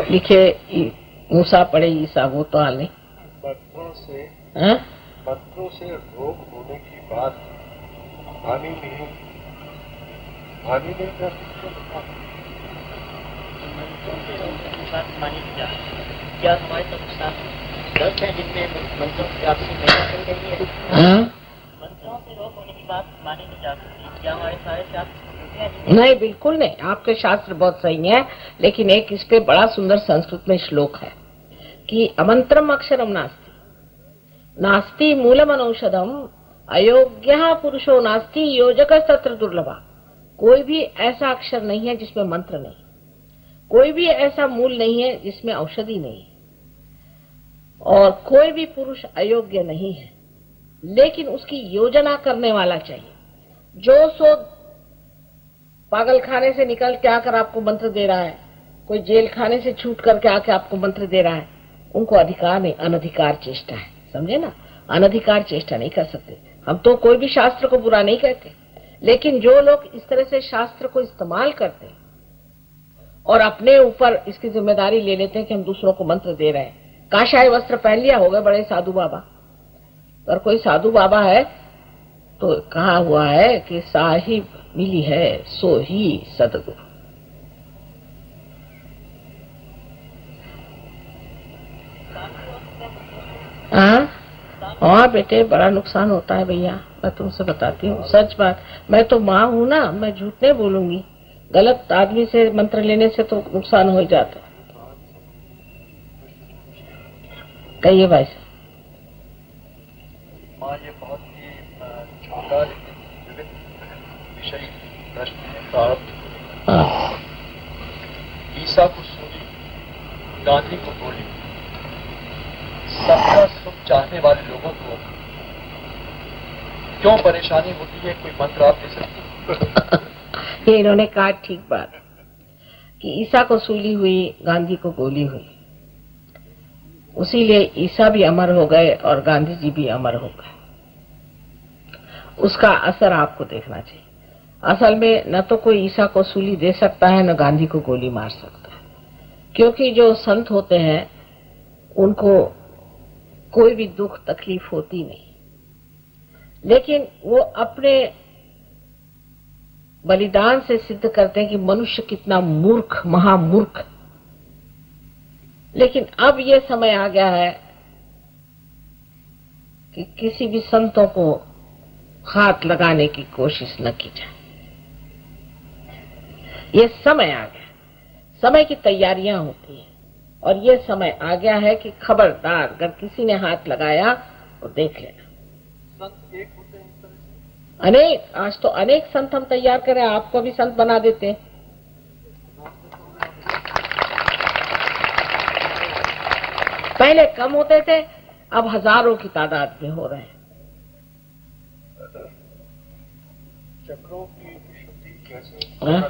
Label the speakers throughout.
Speaker 1: लिखे मूसा पढ़े ईसा, वो तो हाल नहीं।
Speaker 2: मंत्रों से रोग होने की बात हानि नहीं कर
Speaker 3: मंत्रों से रोग होने की बात मानी नहीं जा सकती। क्या हमारे संस्थान 10 है जिनमें मंत्रों की आपसी महिला चल रही है? मंत्रों से रोग होने की बात मानी नहीं जा सकती। क्या हमारे सारे शास्त्र
Speaker 1: नहीं, बिल्कुल नहीं। आपके शास्त्र बहुत सही है, लेकिन एक इस पे बड़ा सुंदर संस्कृत में श्लोक है कि अमंत्रम अक्षरम नास्ति, नास्ति मूलम अनौषधम, अयोग्य पुरुषो नास्ति, योजक तत्र दुर्लभा। कोई भी ऐसा अक्षर नहीं है जिसमें मंत्र नहीं, कोई भी ऐसा मूल नहीं है जिसमें औषधि नहीं, और कोई भी पुरुष अयोग्य नहीं है, लेकिन उसकी योजना करने वाला चाहिए। जो सो पागल खाने से निकल के आकर आपको मंत्र दे रहा है, कोई जेल खाने से छूट करके आके आपको मंत्र दे रहा है, उनको अधिकार नहीं, अनधिकार चेष्टा है। समझे ना, अनधिकार चेष्टा नहीं कर सकते। हम तो कोई भी शास्त्र को बुरा नहीं कहते, लेकिन जो लोग इस तरह से शास्त्र को इस्तेमाल करते हैं और अपने ऊपर इसकी जिम्मेदारी ले लेते हैं कि हम दूसरों को मंत्र दे रहे हैं, काशाय वस्त्र पहन लिया, हो गए बड़े साधु बाबा। पर कोई साधु बाबा है तो कहा हुआ है कि साहिब मिली है सो ही सदगुरु। हाँ बेटे, बड़ा नुकसान होता है भैया, मैं तुमसे बताती हूँ सच बात। मैं तो माँ हूँ ना, मैं झूठ नहीं बोलूंगी। गलत आदमी से मंत्र लेने से तो नुकसान हो ही जाता है। कहिए भाई साहब।
Speaker 2: ये बहुत ही छोटा लेकिन विविध विषय प्रश्न है साहब। ईसा को सूली, गांधी को गोली, सबका सुख चाहने वाले लोगों को क्यों परेशानी होती है? कोई मंत्र आप दे सकते?
Speaker 1: ये इन्होंने कहा ठीक बात कि ईसा को सूली हुई, गांधी को गोली हुई, उसीलिए ईसा भी अमर हो गए और गांधी जी भी अमर हो गए। उसका असर आपको देखना चाहिए। असल में न तो कोई ईसा को सूली दे सकता है, न गांधी को गोली मार सकता है, क्योंकि जो संत होते हैं उनको कोई भी दुख तकलीफ होती नहीं, लेकिन वो अपने बलिदान से सिद्ध करते हैं कि मनुष्य कितना मूर्ख, महामूर्ख। लेकिन अब ये समय आ गया है कि किसी भी संतों को हाथ लगाने की कोशिश न की जाए। ये समय आ गया, समय की तैयारियां होती हैं, और ये समय आ गया है कि खबरदार अगर किसी ने हाथ लगाया तो देख लेना।
Speaker 2: संत एक होते हैं इस तरह से?
Speaker 1: अनेक, आज तो अनेक संत हम तैयार करें, आपको भी संत बना देते हैं। पहले कम होते थे, अब हजारों की तादाद में हो रहे हैं।
Speaker 2: चक्रों की विशुद्धि कैसे पता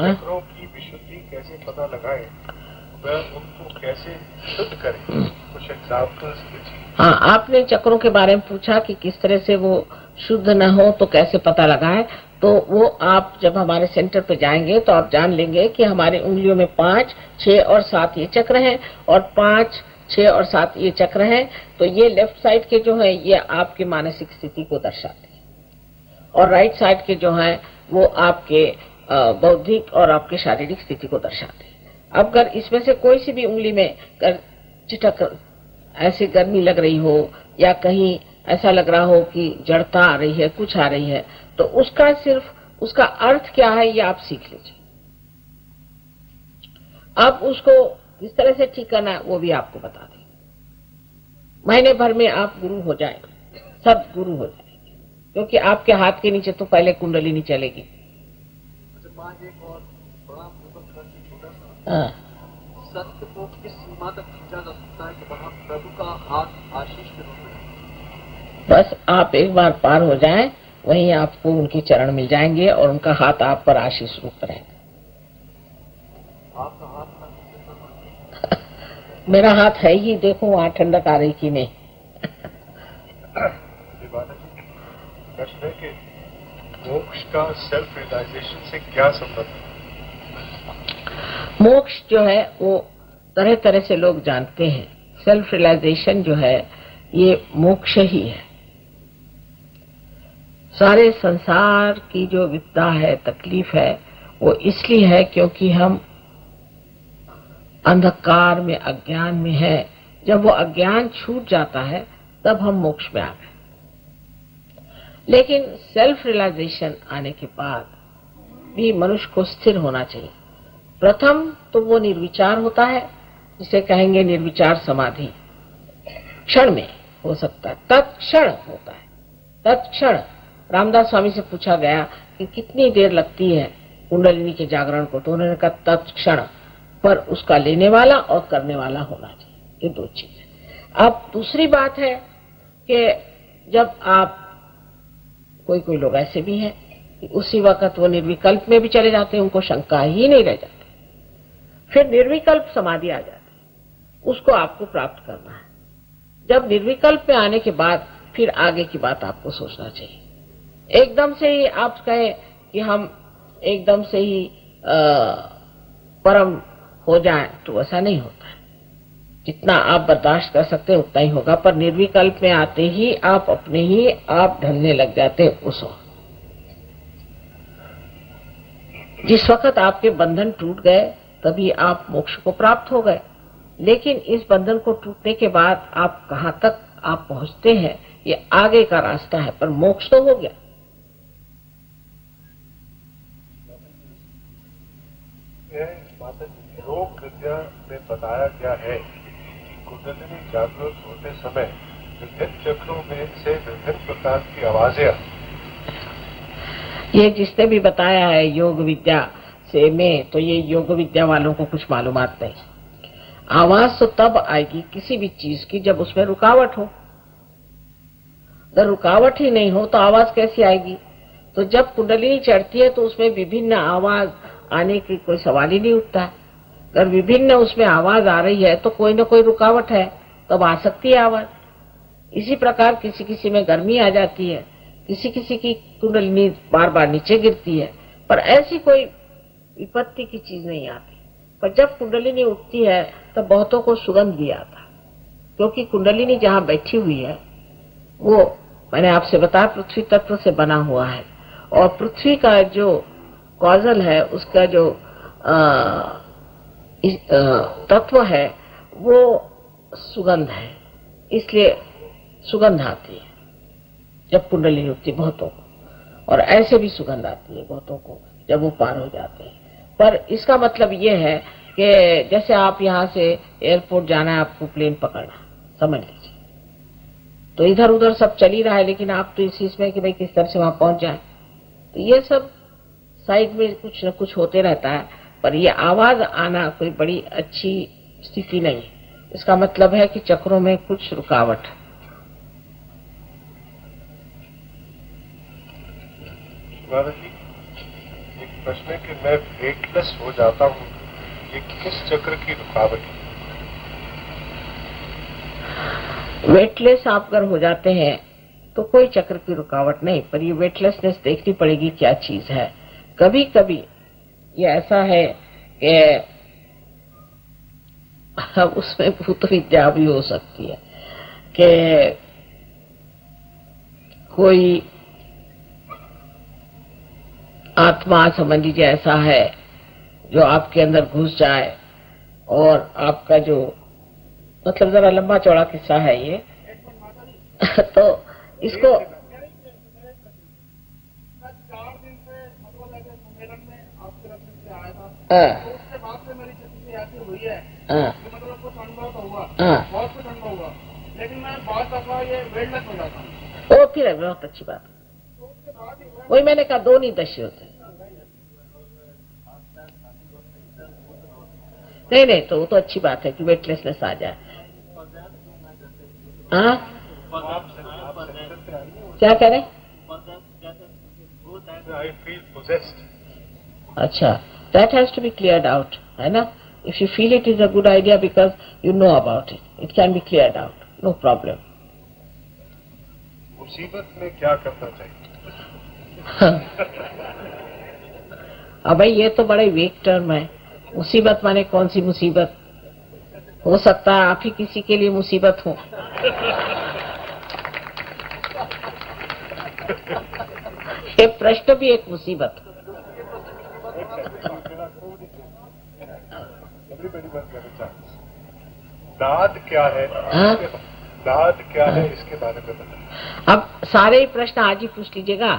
Speaker 2: चक्रों की विशुद्धि कैसे पता लगाए, वह उनको कैसे शुद्ध करें? कुछ एग्जाम्पल्स दीजिए।
Speaker 1: हाँ, आपने चक्रों के बारे में पूछा कि किस तरह से वो शुद्ध न हो तो कैसे पता लगाएं। तो वो आप जब हमारे सेंटर पे जाएंगे तो आप जान लेंगे कि हमारी उंगलियों में 5, 6 और 7 ये चक्र हैं, और 5, 6 और 7 ये चक्र हैं। तो ये लेफ्ट साइड के जो है ये आपकी मानसिक स्थिति को दर्शाते हैं, और राइट साइड के जो है वो आपके बौद्धिक और आपके शारीरिक स्थिति को दर्शाते हैं। अब अगर इसमें से कोई सी भी उंगली में चिटक ऐसी गर्मी लग रही हो, या कहीं ऐसा लग रहा हो कि जड़ता आ रही है, कुछ आ रही है, तो उसका सिर्फ उसका अर्थ क्या है ये आप सीख लीजिए। अब उसको किस तरह से ठीक करना है वो भी आपको बता दें। महीने भर में आप गुरु हो जाएंगे, सब गुरु हो जाएंगे, क्योंकि आपके हाथ के नीचे तो पहले कुंडलिनी चलेगी।
Speaker 2: सत्य को किस सीमा तक खींचा जा सकता है कि वहाँ प्रभु का हाथ आशीष के रूप में?
Speaker 1: बस आप एक बार पार हो जाएं, वहीं आपको उनके चरण मिल जाएंगे और उनका हाथ आप पर आशीष रूप रहेगा।
Speaker 2: आपका हाथ
Speaker 1: मेरा हाथ है ही, देखो वहाँ ठंडक आ रही कि नहीं।
Speaker 2: प्रश्न है कि मोक्ष का सेल्फ रियलाइजेशन से क्या संबंध है?
Speaker 1: मोक्ष जो है वो तरह तरह से लोग जानते हैं, सेल्फ रियलाइजेशन जो है ये मोक्ष ही है। सारे संसार की जो विपदा है, तकलीफ है, वो इसलिए है क्योंकि हम अंधकार में, अज्ञान में है। जब वो अज्ञान छूट जाता है तब हम मोक्ष में आ गए। लेकिन सेल्फ रियलाइजेशन आने के बाद भी मनुष्य को स्थिर होना चाहिए। प्रथम तो वो निर्विचार होता है, जिसे कहेंगे निर्विचार समाधि, क्षण में हो सकता है, तत्क्षण होता है। तत्क्षण रामदास स्वामी से पूछा गया कि कितनी देर लगती है कुंडलिनी के जागरण को, तो उन्होंने कहा तत्क्षण, पर उसका लेने वाला और करने वाला होना चाहिए, ये दो चीजें। अब दूसरी बात है कि जब आप, कोई लोग ऐसे भी हैं कि उसी वक्त वो निर्विकल्प में भी चले जाते हैं, उनको शंका ही नहीं रह जाती, फिर निर्विकल्प समाधि आ जाती है, उसको आपको प्राप्त करना है। जब निर्विकल्प में आने के बाद फिर आगे की बात आपको सोचना चाहिए। एकदम से ही आप कहें कि हम एकदम से ही परम हो जाएं, तो ऐसा नहीं होता है। जितना आप बर्दाश्त कर सकते हैं उतना ही होगा, पर निर्विकल्प में आते ही आप अपने ही आप ढलने लग जाते हैं उस वक्त। जिस वक्त आपके बंधन टूट गए तभी आप मोक्ष को प्राप्त हो गए। लेकिन इस बंधन को टूटने के बाद आप कहाँ तक आप पहुंचते हैं ये आगे का रास्ता है, पर मोक्ष तो हो गया।
Speaker 2: योग विद्या में बताया गया है कि कुंडलिनी जागृत होते समय विभिन्न चक्रों में से विभिन्न प्रकार की आवाजें आती।
Speaker 1: ये जिसने भी बताया है योग विद्या से में, तो ये योग विद्या वालों को कुछ मालूमात नहीं। आवाज तो तब आएगी किसी भी चीज की जब उसमें रुकावट हो। अगर रुकावट ही नहीं हो तो आवाज कैसी आएगी? तो जब कुंडलिनी चढ़ती है तो उसमें विभिन्न आवाज आने की कोई सवाल ही नहीं उठता है। अगर विभिन्न उसमें आवाज आ रही है तो कोई ना कोई रुकावट है, तब आ सकती है आवाज। इसी प्रकार किसी किसी में गर्मी आ जाती है, किसी किसी की कुंडलिनी बार बार नीचे गिरती है, पर ऐसी कोई विपत्ति की चीज नहीं आती। पर जब कुंडलिनी उठती है तब बहुतों को सुगंध भी आता है, क्योंकि कुंडलिनी जहाँ बैठी हुई है वो मैंने आपसे बताया पृथ्वी तत्व से बना हुआ है, और पृथ्वी का जो कॉजल है, उसका जो तत्व है वो सुगंध है, इसलिए सुगंध आती है जब कुंडलिनी उठती बहुतों को, और ऐसे भी सुगंध आती है बहुतों को जब वो पार हो जाते हैं। पर इसका मतलब ये है कि जैसे आप यहाँ से एयरपोर्ट जाना है, आपको प्लेन पकड़ना, समझ लीजिए, तो इधर उधर सब चल ही रहा है, लेकिन आप तो इस चीज में कि भाई किस तरह से वहां पहुंच जाए, तो ये सब साइड में कुछ न कुछ होते रहता है। पर ये आवाज आना कोई बड़ी अच्छी स्थिति नहीं है। इसका मतलब है कि चक्रों में कुछ रुकावट।
Speaker 2: एक प्रश्न है कि मैं वेटलेस हो जाता हूँ, ये किस चक्र की रुकावट है?
Speaker 1: वेटलेस आप अगर हो जाते हैं तो कोई चक्र की रुकावट नहीं, पर ये वेटलेसनेस देखनी पड़ेगी क्या चीज है। कभी कभी ये ऐसा है कि उसमें भूत विद्या भी हो सकती है कि कोई आत्मा समझ लीजिए ऐसा है जो आपके अंदर घुस जाए, और आपका जो मतलब जरा लंबा चौड़ा किस्सा है ये तो इसको
Speaker 2: लेकिन मैं बहुत दफा ये वेटलेस हो जाता हूँ।
Speaker 1: वो फिर है बहुत अच्छी बात। वही मैंने कहा दो नहीं दशे होते। नहीं तो वो तो अच्छी बात है कि वेटलेसनेस आ जाए। हाँ क्या कह रहे? अच्छा, that has to be cleared out, है ना? If you feel it is a good idea because you know about it, it can be cleared out, no problem.
Speaker 2: मुसीबत में क्या करना चाहिए?
Speaker 1: अब भाई ये तो बड़ा वेग टर्म है। मुसीबत माने कौन सी मुसीबत? हो सकता है आप ही किसी के लिए मुसीबत हो। ये प्रश्न भी एक मुसीबत।
Speaker 2: नाद क्या है? नाद क्या है इसके बारे में बताइए।
Speaker 1: अब सारे ही प्रश्न आज ही पूछ लीजिएगा।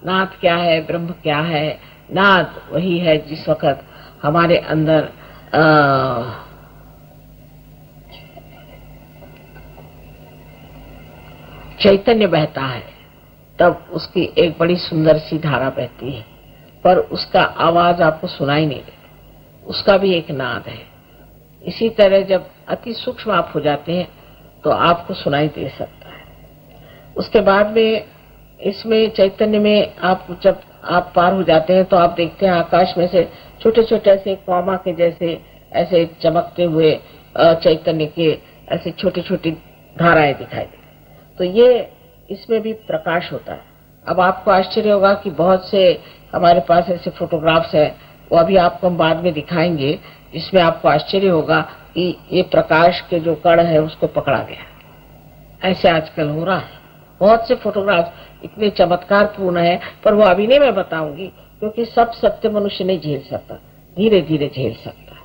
Speaker 1: नाद क्या है, ब्रह्म क्या है? नाद वही है जिस वक्त हमारे अंदर चैतन्य बहता है, तब उसकी एक बड़ी सुंदर सी धारा बहती है, पर उसका आवाज आपको सुनाई नहीं देती, उसका भी एक नाद है। इसी तरह जब अति सूक्ष्म आप हो जाते हैं तो आपको सुनाई दे सकता है। उसके बाद में इसमें चैतन्य में आप जब आप पार हो जाते हैं तो आप देखते हैं आकाश में से छोटे छोटे ऐसे कौमा के जैसे ऐसे चमकते हुए चैतन्य के ऐसे छोटी छोटी धाराएं दिखाई देती। तो ये इसमें भी प्रकाश होता है। अब आपको आश्चर्य होगा कि बहुत से हमारे पास ऐसे फोटोग्राफ्स हैं, वो अभी आपको हम बाद में दिखाएंगे, जिसमें आपको आश्चर्य होगा कि ये प्रकाश के जो कण है उसको पकड़ा गया। ऐसे आजकल हो रहा है। बहुत से फोटोग्राफ इतने चमत्कार पूर्ण है, पर वो अभी नहीं मैं बताऊंगी, क्योंकि सब सत्य मनुष्य नहीं झेल सकता, धीरे धीरे झेल सकता है।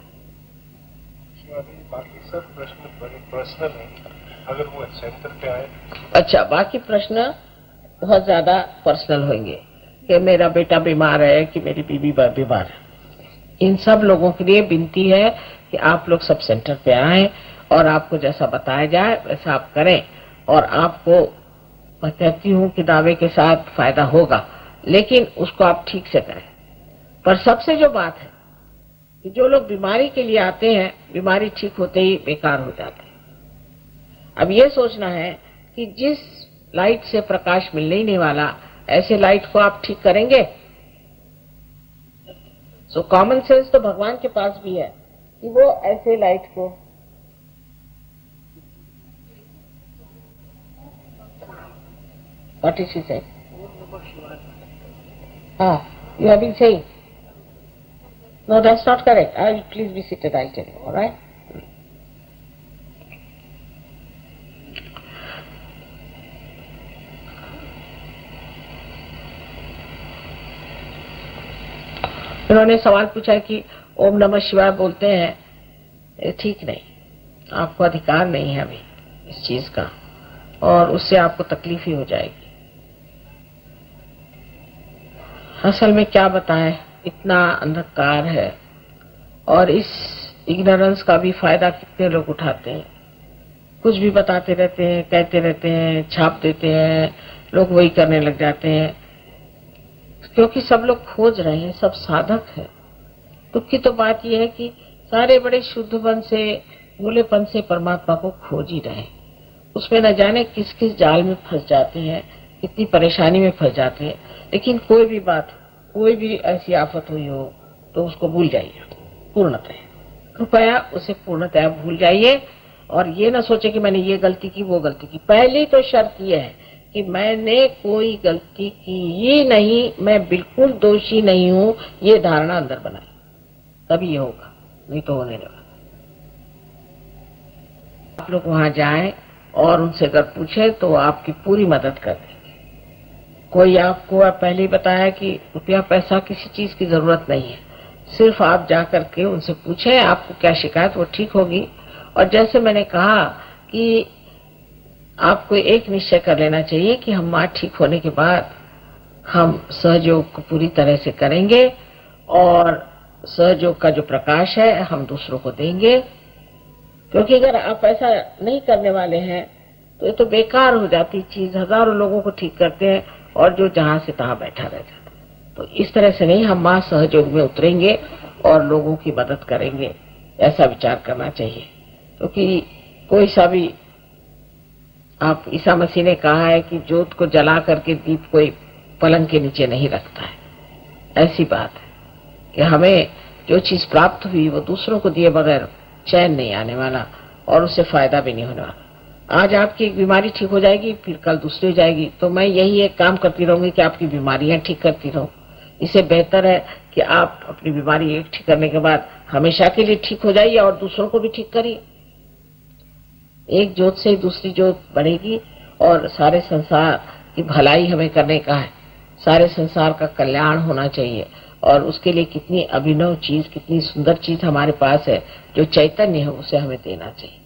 Speaker 2: बाकी सब प्रश्न बड़े पर्सनल हैं, अगर वो सेंटर पे आए।
Speaker 1: अच्छा, बाकी प्रश्न बहुत ज्यादा पर्सनल होंगे कि मेरा बेटा बीमार है, कि मेरी बीवी बीमार है। इन सब लोगों के लिए विनती है कि आप लोग सब सेंटर पे आए और आपको जैसा बताया जाए वैसा आप करें। और आपको मैं कहती हूँ कि दावे के साथ फायदा होगा, लेकिन उसको आप ठीक से करें। पर सबसे जो बात है कि जो लोग बीमारी के लिए आते हैं, बीमारी ठीक होते ही बेकार हो जाते हैं। अब ये सोचना है कि जिस लाइट से प्रकाश मिलने ही नहीं वाला, ऐसे लाइट को आप ठीक करेंगे? सो कॉमन सेंस तो भगवान के पास भी है कि वो ऐसे लाइट को what is he saying? You have been saying. No, that's not correct. Please be seated, I'll tell you, all right? उन्होंने सवाल पूछा कि ओम नमः शिवाय बोलते हैं, ये ठीक नहीं, आपको अधिकार नहीं है अभी इस चीज का, और उससे आपको तकलीफ ही हो जाएगी। असल में क्या बताएं, इतना अंधकार है, और इस इग्नोरेंस का भी फायदा कितने लोग उठाते हैं। कुछ भी बताते रहते हैं, कहते रहते हैं, छाप देते हैं, लोग वही करने लग जाते हैं, क्योंकि सब लोग खोज रहे हैं, सब साधक है। दुख की तो बात यह है कि सारे बड़े शुद्धपन से, भोलेपन से परमात्मा को खोज ही रहे, उसमें न जाने किस किस जाल में फंस जाते हैं, कितनी परेशानी में फंस जाते हैं। लेकिन कोई भी बात, कोई भी ऐसी आफत हुई हो तो उसको भूल जाइए पूर्णतः, कृपया उसे पूर्णतः भूल जाइए, और ये ना सोचे कि मैंने ये गलती की, वो गलती की। पहली तो शर्त यह है कि मैंने कोई गलती की ही नहीं, मैं बिल्कुल दोषी नहीं हूं, ये धारणा अंदर बनाए, तभी ये होगा, नहीं तो होने लगा। आप लोग वहां जाएं और उनसे अगर पूछे तो आपकी पूरी मदद कर देंगे। कोई आपको पहले ही बताया कि रुपया पैसा किसी चीज की जरूरत नहीं है, सिर्फ आप जा करके उनसे पूछें आपको क्या शिकायत, वो ठीक होगी। और जैसे मैंने कहा कि आपको एक निश्चय कर लेना चाहिए कि हम माँ ठीक होने के बाद हम सहयोग को पूरी तरह से करेंगे, और सहयोग का जो प्रकाश है हम दूसरों को देंगे। क्योंकि अगर आप ऐसा नहीं करने वाले हैं तो ये तो बेकार हो जाती चीज। हजारों लोगों को ठीक करते हैं और जो जहां से तहां बैठा रह जाता है। तो इस तरह से नहीं, हम मां सहयोग में उतरेंगे और लोगों की मदद करेंगे, ऐसा विचार करना चाहिए। क्योंकि कोई सा भी, आप ईसा मसीह ने कहा है कि जोत को जला करके दीप कोई पलंग के नीचे नहीं रखता है। ऐसी बात है कि हमें जो चीज प्राप्त हुई वो दूसरों को दिए बगैर चैन नहीं आने वाला, और उससे फायदा भी नहीं होने वाला। आज आपकी एक बीमारी ठीक हो जाएगी, फिर कल दूसरी हो जाएगी। तो मैं यही एक काम करती रहूंगी कि आपकी बीमारियां ठीक करती रहूं। इससे बेहतर है कि आप अपनी बीमारी एक ठीक करने के बाद हमेशा के लिए ठीक हो जाइए और दूसरों को भी ठीक करिए। एक ज्योत से दूसरी ज्योत बढ़ेगी और सारे संसार की भलाई हमें करने का है, सारे संसार का कल्याण होना चाहिए। और उसके लिए कितनी अभिनव चीज, कितनी सुंदर चीज हमारे पास है, जो चैतन्य है, उसे हमें देना चाहिए।